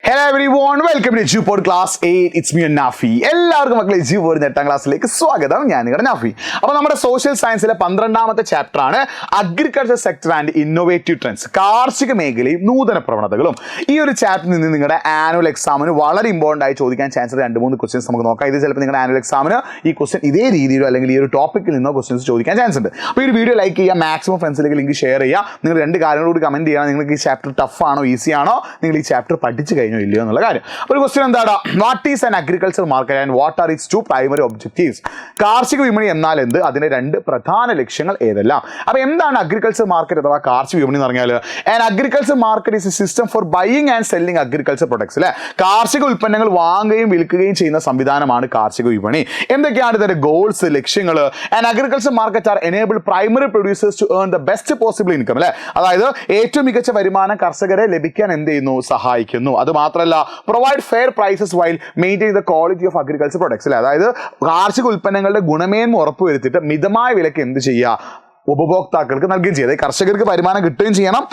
Hello everyone, welcome to Jupod Class 8. It's me and Nafi. എല്ലാവർക്കും മക്കളെ Jupod 8ാം ക്ലാസ്സിലേക്ക് സ്വാഗതം. ഞാൻ നിങ്ങളുടെ നാഫി. അപ്പോൾ നമ്മുടെ സോഷ്യൽ സയൻസിലെ 12ാമത്തെ ചാപ്റ്റർ ആണ് agriculture sector and innovative trends. കാർഷിക മേഖലയും നൂതന പ്രവണതകളും. ഈ ഒരു ചാപ്റ്ററിൽ നിന്ന് നിങ്ങളുടെ ആനുവൽ എക്സാമിന് വളരെ ഇമ്പോർട്ടന്റ് ആയി ചോദിക്കാൻ ചാൻസ് ഉള്ള 2-3 ക്വസ്റ്റ്യൻസ് നമുക്ക് നോക്കാം. ഇത് ചിലപ്പോൾ നിങ്ങളുടെ ആനുവൽ എക്സാമിന് ഈ ക്വസ്റ്റ്യൻ ഇതേ രീതിയിലോ അല്ലെങ്കിൽ ഈ ഒരു ടോപ്പിക്കിൽ നിന്നോ ക്വസ്റ്റ്യൻസ് ചോദിക്കാൻ ചാൻസ് ഉണ്ട്. അപ്പോൾ ഈ വീഡിയോ ലൈക്ക് ചെയ്യുക, മാക്സിമം ഫ്രണ്ട്സിലേക്ക് ലിങ്ക് ഷെയർ ചെയ്യുക. നിങ്ങൾ 2 കാര്യങ്ങളോട് കമന്റ് ചെയ്യണം. നിങ്ങൾക്ക് ഈ ചാപ്റ്റർ ടഫ് ആണോ ഈസി ആണോ, നിങ്ങൾ ഈ ചാപ്റ്റർ പഠിച്ചു കഴിഞ്ഞോ ഇല്ലയോ എന്നുള്ള കാര്യം. അപ്പോൾ ഒരു ക്വസ്റ്റ്യൻ എന്താണ്, what is an agriculture market and what are it's 2 primary objectives? കാർഷിക വിപണി എന്നാൽ എന്ത്, അതിന്റെ 2 പ്രധാന ലക്ഷ്യങ്ങൾ ഏതെല്ലാം? അപ്പോൾ എന്താണ് അഗ്രികൾച്ചർ മാർക്കറ്റ് അഥവാ കാർഷിക വിപണി എന്ന് പറഞ്ഞാൽ? An agriculture market is A system for buying and selling agriculture products. അല്ലെ, കാർഷിക ഉൽപ്പന്നങ്ങൾ വാങ്ങുകയും വിൽക്കുകയും ചെയ്യുന്ന സംവിധാനമാണ് കാർഷിക വിപണി. എന്തൊക്കെയാണ് ഇതിന്റെ ഗോൾസ്, ലക്ഷ്യങ്ങൾ? An agriculture market are enable primary producers to earn the best possible income. അല്ലെ, അതായത് ഏറ്റവും മികച്ച വരുമാനം കർഷകരെ ലഭിക്കാൻ എന്ത് ചെയ്യുന്നു, സഹായിക്കുന്നു. അത് മാത്രമല്ല, provide fair prices while maintain the quality of agriculture products. അല്ലെ, അതായത് കാർഷിക ഉൽപ്പന്നങ്ങളുടെ ഗുണമേന്മ ഉറപ്പുവരുത്തിയിട്ട് മിതമായ വിലക്ക് എന്ത് ചെയ്യുക, ഉപഭോക്താക്കൾക്ക് നൽകുകയും ചെയ്യും. കർഷകർക്ക് വരുമാനം കിട്ടുകയും ചെയ്യണം,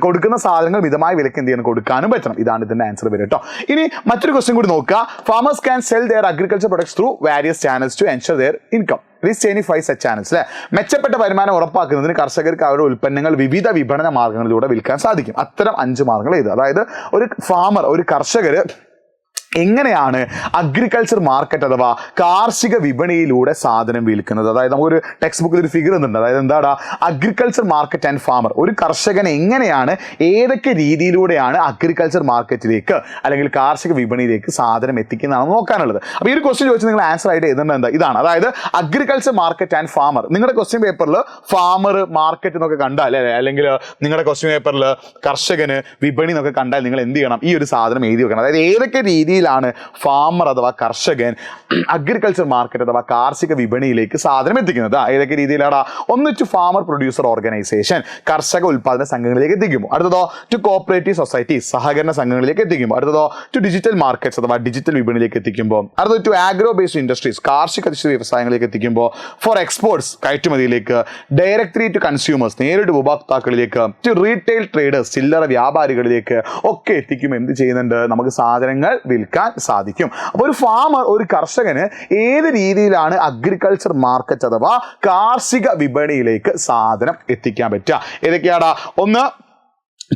കൊടുക്കുന്ന സാധനങ്ങൾ മിതമായ വിലക്ക് എന്ത് ചെയ്യണം, കൊടുക്കാനും പറ്റണം. ഇതാണ് ഇതിന്റെ ആൻസർ വരും കേട്ടോ. ഇനി മറ്റൊരു ക്വസ്റ്റ്യൻ കൂടി നോക്കുക. Farmers can sell their agriculture products through various channels to ensure their income. Channels. അല്ലെ, മെച്ചപ്പെട്ട വരുമാനം ഉറപ്പാക്കുന്നതിന് കർഷകർക്ക് അവരുടെ ഉൽപ്പന്നങ്ങൾ വിവിധ വിപണന മാർഗങ്ങളിലൂടെ വിൽക്കാൻ സാധിക്കും. അത്തരം 5 മാർഗങ്ങൾ ഏത്? അതായത് ഒരു ഫാമർ, ഒരു കർഷകര് എങ്ങനെയാണ് അഗ്രികൾച്ചർ മാർക്കറ്റ് അഥവാ കാർഷിക വിപണിയിലൂടെ സാധനം വിൽക്കുന്നത്? അതായത് നമുക്കൊരു ടെക്സ്റ്റ് ബുക്കിൽ ഒരു ഫിഗർ ഉണ്ട്. അതായത് എന്താണ് അഗ്രികൾച്ചർ മാർക്കറ്റ് ആൻഡ് ഫാമർ? ഒരു കർഷകൻ എങ്ങനെയാണ്, ഏതൊക്കെ രീതിയിലൂടെയാണ് അഗ്രികൾച്ചർ മാർക്കറ്റിലേക്ക് അല്ലെങ്കിൽ കാർഷിക വിപണിയിലേക്ക് സാധനം എത്തിക്കുന്നതാണ് നോക്കാനുള്ളത്. അപ്പോൾ ഈ ഒരു ക്വസ്റ്റ്യൻ ചോദിച്ചാൽ നിങ്ങൾ ആൻസർ ആയിട്ട് എഴുതേണ്ടത് എന്താ? ഇതാണ്. അതായത് അഗ്രികൾച്ചർ മാർക്കറ്റ് ആൻഡ് ഫാമർ. നിങ്ങളുടെ ക്വസ്റ്റ്യൻ പേപ്പറിൽ ഫാമർ, മാർക്കറ്റ് എന്നൊക്കെ കണ്ടാൽ, അല്ലെങ്കിൽ നിങ്ങളുടെ ക്വസ്റ്റ്യൻ പേപ്പറിൽ കർഷകന്, വിപണി എന്നൊക്കെ കണ്ടാൽ നിങ്ങൾ എന്ത് ചെയ്യണം, ഈ ഒരു സാധനം എഴുതി വെക്കണം. അതായത് ഏതൊക്കെ രീതിയിലാണ് ഫാമർ അഥവാ കർഷകൻ അഗ്രികൾച്ചർ മാർക്കറ്റ് അഥവാ കാർഷിക വിപണിയിലേക്ക് സാധനം എത്തിക്കുന്നത്? ഏതൊക്കെ രീതിയിലാണ്? ഒന്ന്, ടു ഫാമർ പ്രൊഡ്യൂസർ ഓർഗനൈസേഷൻ, കർഷക ഉൽപാദന സംഘങ്ങളിലേക്ക് എത്തിക്കുമ്പോൾ. അടുത്തതോ ടു കോപ്പറേറ്റീവ് സൊസൈറ്റീസ്, സഹകരണ സംഘങ്ങളിലേക്ക് എത്തിക്കുമ്പോൾ. അടുത്തതോ ടു ഡിജിറ്റൽ മാർക്കറ്റ്സ് അഥവാ ഡിജിറ്റൽ വിപണിയിലേക്ക് എത്തിക്കുമ്പോൾ. അടുത്തത് ടു ആഗ്രോ ബേസ്ഡ് ഇൻഡസ്ട്രീസ്, കാർഷിക അധിഷ്ഠിത വ്യവസായങ്ങളിലേക്ക് എത്തിക്കുമ്പോൾ. ഫോർ എക്സ്പോർട്സ്, കയറ്റുമതിയിലേക്ക്. ഡയറക്ട്ലി ടു കൺസ്യൂമേഴ്സ്, നേരിട്ട് ഉപഭോക്താക്കളിലേക്ക്. ടു റീറ്റെയിൽ ട്രേഡേഴ്സ്, ചില്ലറ വ്യാപാരികളിലേക്ക് ഒക്കെ എത്തിക്കും. എന്ത് ചെയ്യുന്നുണ്ട്, നമുക്ക് സാധനങ്ങൾ വിൽക്കാൻ സാധിക്കും. അപ്പോൾ ഒരു ഫാമർ, ഒരു കർഷകന് ഏത് രീതിയിലാണ് അഗ്രികൾച്ചർ മാർക്കറ്റ് അഥവാ കാർഷിക വിപണിയിലേക്ക് സാധനം എത്തിക്കാൻ പറ്റുക? ഏതൊക്കെയാണ്? ഒന്ന്,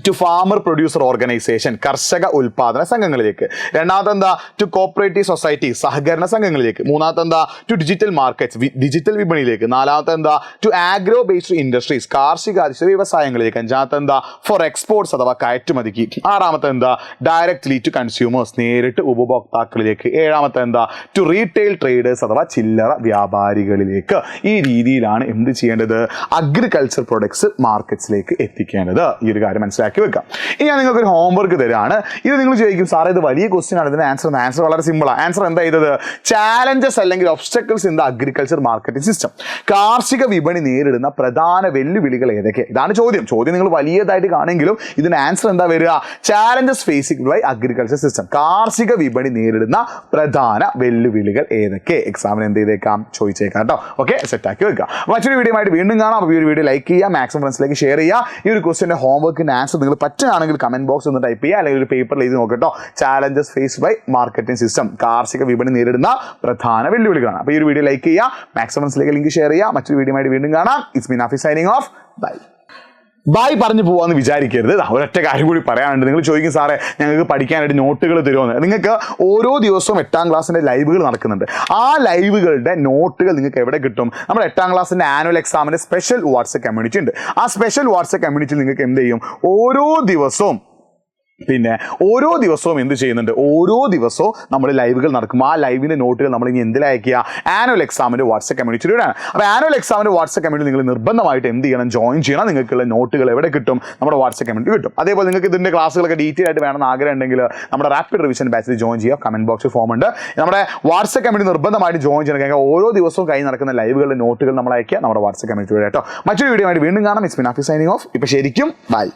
ടു ഫാമർ പ്രൊഡ്യൂസർ ഓർഗനൈസേഷൻ, കർഷക ഉൽപാദന സംഘങ്ങളിലേക്ക്. രണ്ടാമത്തെ എന്താ, ടു കോപ്പറേറ്റീവ് സൊസൈറ്റി, സഹകരണ സംഘങ്ങളിലേക്ക്. മൂന്നാമത്തെ എന്താ, ടു ഡിജിറ്റൽ മാർക്കറ്റ്സ്, ഡിജിറ്റൽ വിപണിയിലേക്ക്. നാലാമത്തെ എന്താ, ടു ആഗ്രോ ബേസ്ഡ് ഇൻഡസ്ട്രീസ്, കാർഷിക അധിഷ്ഠിത വ്യവസായങ്ങളിലേക്ക്. അഞ്ചാമത്തെ എന്താ, ഫോർ എക്സ്പോർട്സ് അഥവാ കയറ്റുമതിക്ക്. ആറാമത്തെ എന്താ, ഡയറക്ട്ലി ടു കൺസ്യൂമേഴ്സ്, നേരിട്ട് ഉപഭോക്താക്കളിലേക്ക്. ഏഴാമത്തെ എന്താ, ടു റീറ്റെയിൽ ട്രേഡേഴ്സ് അഥവാ ചില്ലറ വ്യാപാരികളിലേക്ക്. ഈ രീതിയിലാണ് എന്ത് ചെയ്യേണ്ടത്, അഗ്രികൾച്ചർ പ്രൊഡക്ട്സ് മാർക്കറ്റ്സിലേക്ക് എത്തിക്കേണ്ടത്. ഈ ഒരു കാര്യം മനസ്സിലാക്കി വെക്കാം. ഇനി ഞാൻ നിങ്ങൾക്ക് ഒരു ഹോംവർക്ക് തരാണ്. ഇത് നിങ്ങൾ ചോദിക്കും, സാറേ ഇത് വലിയ ക്വസ്റ്റ്യൻ ആണ്, ഇതിന്റെ ആൻസർ വളരെ സിമ്പിളാണ്. ആൻസർ എന്താ ചെയ്തത്? ചാലഞ്ചസ് അല്ലെങ്കിൽ obstacles in the agriculture marketing system. കാർഷിക വിപണി നേരിടുന്ന പ്രധാന വെല്ലുവിളികൾ ഏതൊക്കെ? ഇതാണ് ചോദ്യം. നിങ്ങൾ വലിയതായിട്ട് കാണെങ്കിലും ഇതിന്റെ ആൻസർ എന്താ വരിക? Challenges facing by agriculture system. കാർഷിക വിപണി നേരിടുന്ന പ്രധാന വെല്ലുവിളികൾ ഏതൊക്കെ? എക്സാമിന് എന്ത് ചെയ്തേക്കാം, ചോദിച്ചേക്കാം കേട്ടോ. ഓക്കെ, സെറ്റാക്കി വെക്കാം. മറ്റൊരു വീഡിയോ ആയിട്ട് വീണ്ടും കാണാം. അപ്പോൾ ഈ ഒരു വീഡിയോ ലൈക്ക് ചെയ്യുക, മാക്സിമം ഫ്രണ്ട്സിലേക്ക് ഷെയർ ചെയ്യുക. ഈ ഒരു ക്വസ്റ്റ്യൻ്റെ ഹോംവർക്കിന്റെ ആൻസർ നിങ്ങൾ പറ്റുകയാണെങ്കിൽ കമന്റ് ബോക്സ് ഒന്ന് ടൈപ്പ് ചെയ്യുക, അല്ലെങ്കിൽ ഒരു പേപ്പറിൽ എഴുതി നോക്കട്ടോ. Challenges faced by marketing system, കാർഷിക വിപണി നേരിടുന്ന പ്രധാന വെല്ലുവിളികളാണ്. അപ്പോൾ ഈ ഒരു വീഡിയോ ലൈക്ക് ചെയ്യുക, മാക്സിമം ഫ്രണ്ട്സിലേക്ക് ലിങ്ക് ഷെയർ ചെയ്യുക. മറ്റൊരു വീഡിയോ ആയിട്ട് വീണ്ടും കാണാം. It's me Nafi signing off. Bye പറഞ്ഞു പോവാന്ന് വിചാരിക്കരുത്. ഒരൊറ്റ കാര്യം കൂടി പറയാനുണ്ട്. നിങ്ങൾ ചോദിക്കും, സാറേ ഞങ്ങൾക്ക് പഠിക്കാനായിട്ട് നോട്ടുകൾ തരുമെന്ന്. നിങ്ങൾക്ക് ഓരോ ദിവസവും 8ാം ക്ലാസ്സിൻ്റെ ലൈവുകൾ നടക്കുന്നുണ്ട്. ആ ലൈവുകളുടെ നോട്ടുകൾ നിങ്ങൾക്ക് എവിടെ കിട്ടും? നമ്മുടെ 8ാം ക്ലാസ്സിൻ്റെ ആനുവൽ എക്സാമിൻ്റെ സ്പെഷ്യൽ വാട്സ്ആപ്പ് കമ്മ്യൂണിറ്റി ഉണ്ട്. ആ സ്പെഷ്യൽ വാട്സ്ആപ്പ് കമ്മ്യൂണിറ്റിയിൽ നിങ്ങൾക്ക് എന്ത് ചെയ്യും, ഓരോ ദിവസവും എന്ത് ചെയ്യുന്നുണ്ട്, ഓരോ ദിവസവും നമ്മൾ ലൈവുകൾ നടക്കും. ആ ലൈവിൻ്റെ നോട്ടുകൾ നമ്മൾ ഇനി എന്തിലയക്കുക, ആനുവൽ എക്സാമിൻ്റെ വാട്സ്ആപ്പ് കമ്മ്യൂണിറ്റിയിലൂടെയാണ്. അപ്പോൾ ആനുവൽ എക്സാമിൻ്റെ വാട്സ്ആപ്പ് കമ്മ്യൂണിറ്റി നിങ്ങൾ നിർബന്ധമായിട്ട് എന്ത് ചെയ്യണം, ജോയിൻ ചെയ്യണം. നിങ്ങൾക്കുള്ള നോട്ടുകൾ എവിടെ കിട്ടും? നമ്മുടെ വാട്സ്ആപ്പ് കമ്മ്യൂണിറ്റി കിട്ടും. അതേപോലെ നിങ്ങൾക്ക് ഇതിൻ്റെ ക്ലാസ്സുകളൊക്കെ ഡീറ്റെയിൽ ആയിട്ട് വേണമെന്ന് ആഗ്രഹം ഉണ്ടെങ്കിൽ നമ്മുടെ റാപ്പിഡ് റിവിഷൻ ബാച്ചിൽ ജോയിൻ ചെയ്യുക. കമന്റ് ബോക്സിൽ ഫോം ഉണ്ട്. നമ്മുടെ വാട്സ്ആപ്പ് കമ്മ്യൂണിറ്റി നിർബന്ധമായിട്ട് ജോയിൻ ചെയ്യണം. ഓരോ ദിവസവും കഴിഞ്ഞ് നടക്കുന്ന ലൈവുകളുടെ നോട്ടുകൾ നമ്മൾ അയക്കുക നമ്മുടെ വാട്സ്ആപ്പ് കമ്മ്യൂണിറ്റി കേട്ടോ. മറ്റൊരു വീഡിയോ ആയിട്ട് വീണ്ടും കാണാം. It's me Nafi signing of. ഇപ്പോൾ ശരിക്കും ബൈ.